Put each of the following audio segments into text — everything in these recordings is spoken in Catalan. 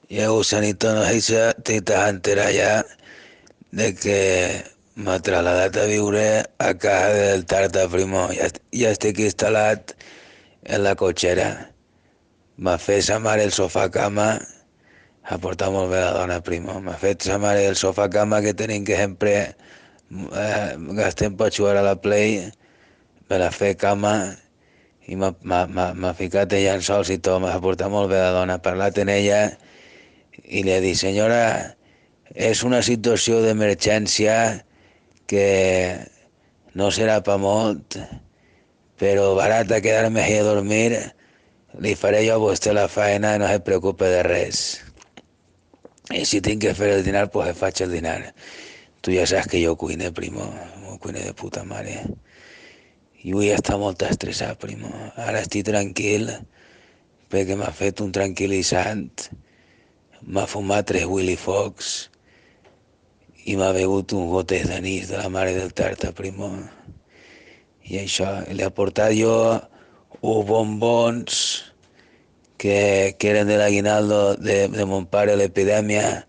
Y el gusanito nos dice, te estás entera ya de que m'ha trasladat a viure a casa del Tarta, primo. Ja estic instal·lat en la cotxera. M'ha fet sa mare el sofà cama, ha portat molt bé la dona, primo. M'ha fet sa mare el sofà cama que tenim que sempre gastem per jugar a la Play, me l'ha fet cama i m'ha ficat ella en sols i tot, m'ha portat molt bé la dona. Ha parlat en ella i li ha dit, senyora, és una situació d'emergència que no serà per molt, però barata quedar-me aquí a dormir, li faré jo a vostè la feina i no se preocupe de res. I si tinc que fer el dinar, pues faig el dinar. Tu ja saps que jo cuine, primo, cuine de puta mare. I avui està molt estressat, primo. Ara estic tranquil perquè m'ha fet un tranquil·litzant, m'ha fumat 3 Willy Fox i m'ha begut un gotes d'anís de la mare del Tarta, primo. I això, li ha portat jo uns bombons que eren de l'aguinaldo de mon pare, l'epidèmia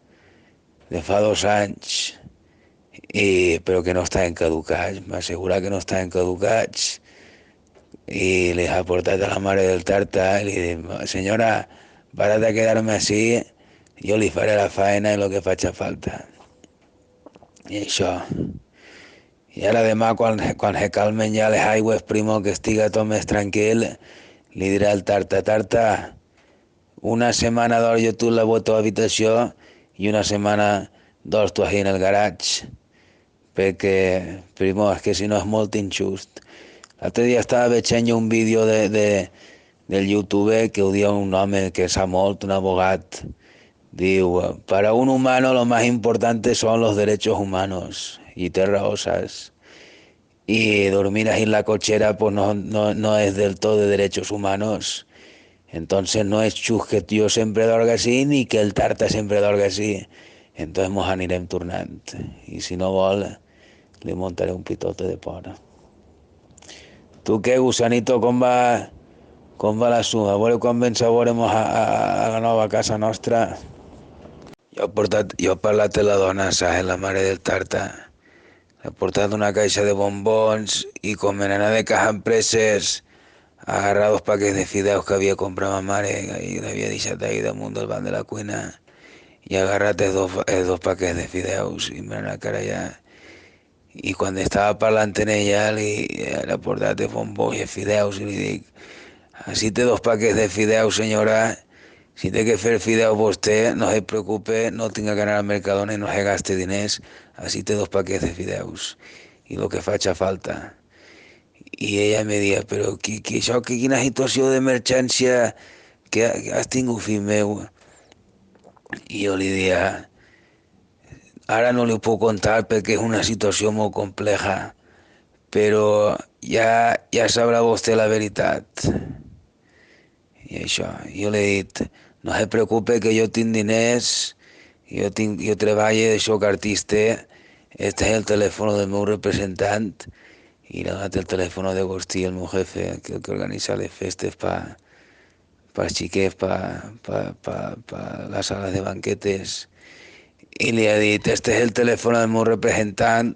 de fa 2 anys, però que no estaven caducats. M'assegura que no estaven caducats i les ha portat a la mare del Tarta i li dic, senyora, para de quedarme así, jo li faré la faena i el que faci falta. I això. I ara demà, quan se calmen ja les aigües, primo, que estiga tot més tranquil, li diré al Tarta, Tarta, una setmana dors jo tu en la teva habitació i una setmana dors tu aquí en el garatge, perquè, primo, és que si no és molt injust. L'altre dia estava veient un vídeo del youtuber que ho diu un home que sap molt, un abogat. Diu, para un humano lo más importante son los derechos humanos. Y té raó, ¿sabes? Y dormir ahí en la cochera pues no es del todo de derechos humanos. Entonces no es just que yo sempre dorga así ni que el Tarta sempre dorga así. Entonces mos anirem tornant. I si no vol, li muntaré un pitote de pora. Tu què, gusanito, com va la suma? A veure quan ben saborem a la nova casa nostra. Jo he parlat amb la dona, saps, la mare del Tarta. He portat una caixa de bombons i com me n'anava de caja empreses, ha agarrat 2 paquets de fideus que havia comprat ma mare i l'havia deixat ahí damunt del banc de la cuina i ha agarrat els dos paquets de fideus i me n'ha carallat. I quan estava parlant amb ella li he portat de bombons i fideus i li dic, si té 2 paquets de fideus, senyora, si té que fer fideu vostè, no se preocupe, no tinga que anar al Mercadona i no se gaste diners, així té 2 paquets de fideus i el que faci falta. I ella me dia, però quina situació d'emergència que has tingut, fill meu? I jo li dia, ara no li puc contar perquè és una situació molt compleja, però ja sabrà vostè la veritat. I això, jo li he dit, no se preocupe que jo tinc diners, jo treballo, soc artista, este és el telèfon del meu representant, i le he donat el telèfon d'Agustí, el meu jefe, que organitza les festes per xiquets, per les sales de banquetes, i li he dit, este és el telèfon del meu representant,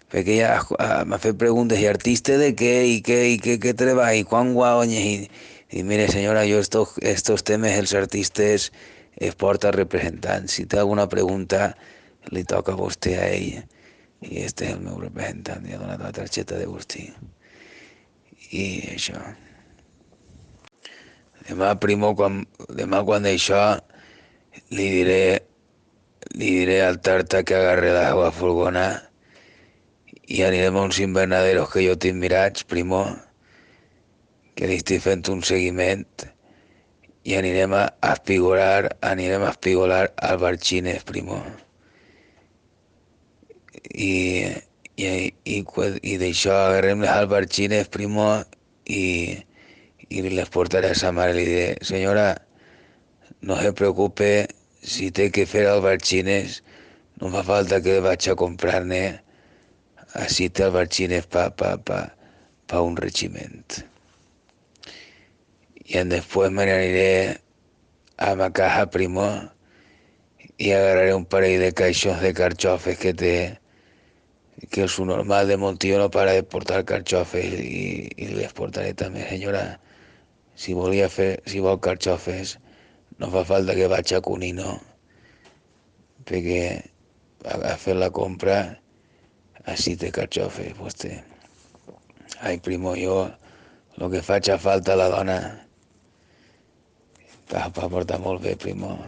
perquè ella m'ha fet preguntes, i artista de què, i què treballa, i quan guanyes, i mire senyora, yo estos temes els artistes es porta representant. Si té alguna pregunta, li toca a vostè a ell. I este és el meu representant, li ha donat la targeta d'Agustí. I això. Demà quan això, li diré, li diré al Tarta que agarre la seva furgona i anirem a uns invernaderos que jo tinc mirats, primo, que li estic fent un seguiment i anirem a espigolar albarxines, primo. I, i d'això agarrem les albarxines, primo, i, i les portaré a sa mare. Li diré, senyora, no se preocupe, si té que fer albarxines, no fa falta que vaig a comprar-ne, així té albarxines pa un regiment. I després me n'aniré a ma casa, primo, i agarraré un parell de caixons de carxofes que el su normal de Montillo no para de portar carxofes i les portaré també. Senyora, si vol carxofes, no fa falta que vaig a Cunino, perquè ha fet la compra, així té carxofes, vostè. Ai, primo, jo el que faig a falta la dona va portar molt bé, primo.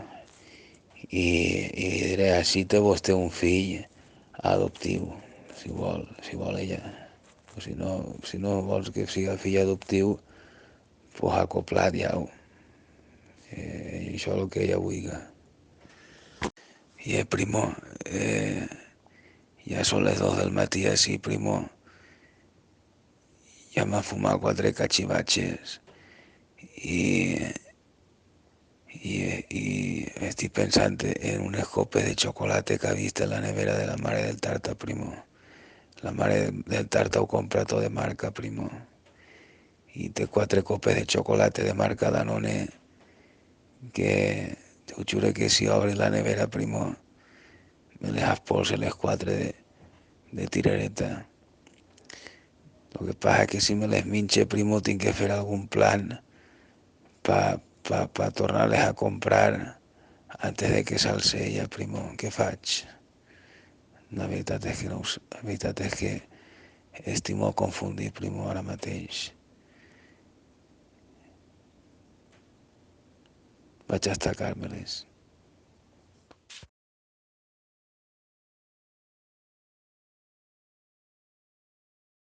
I li diré, així té vostè un fill adoptiu, si vol ella. O si no vols que siga fill adoptiu, pues acoplat ja. Això és el que ella vulgui. I primo, ja són les 2 del matí així, primo. Ja m'ha fumat 4 cachivaches i, i estic pensant en unes copes de chocolate que ha vist en la nevera de la mare del Tarta, primo. La mare del Tarta ho compra tot de marca, primo. I té 4 copes de chocolate de marca Danone que te ho juro que si obres la nevera, primo, me les expulse les 4 de tirareta. Lo que pasa es que si me les minche, primo, tinc que fer algun plan pa tornar-les a comprar antes de que s'alce ella, primo. Què faig? La veritat és que no ho sé. La veritat és que estic molt confundit, primo, ara mateix. Vaig a estacar-me-les.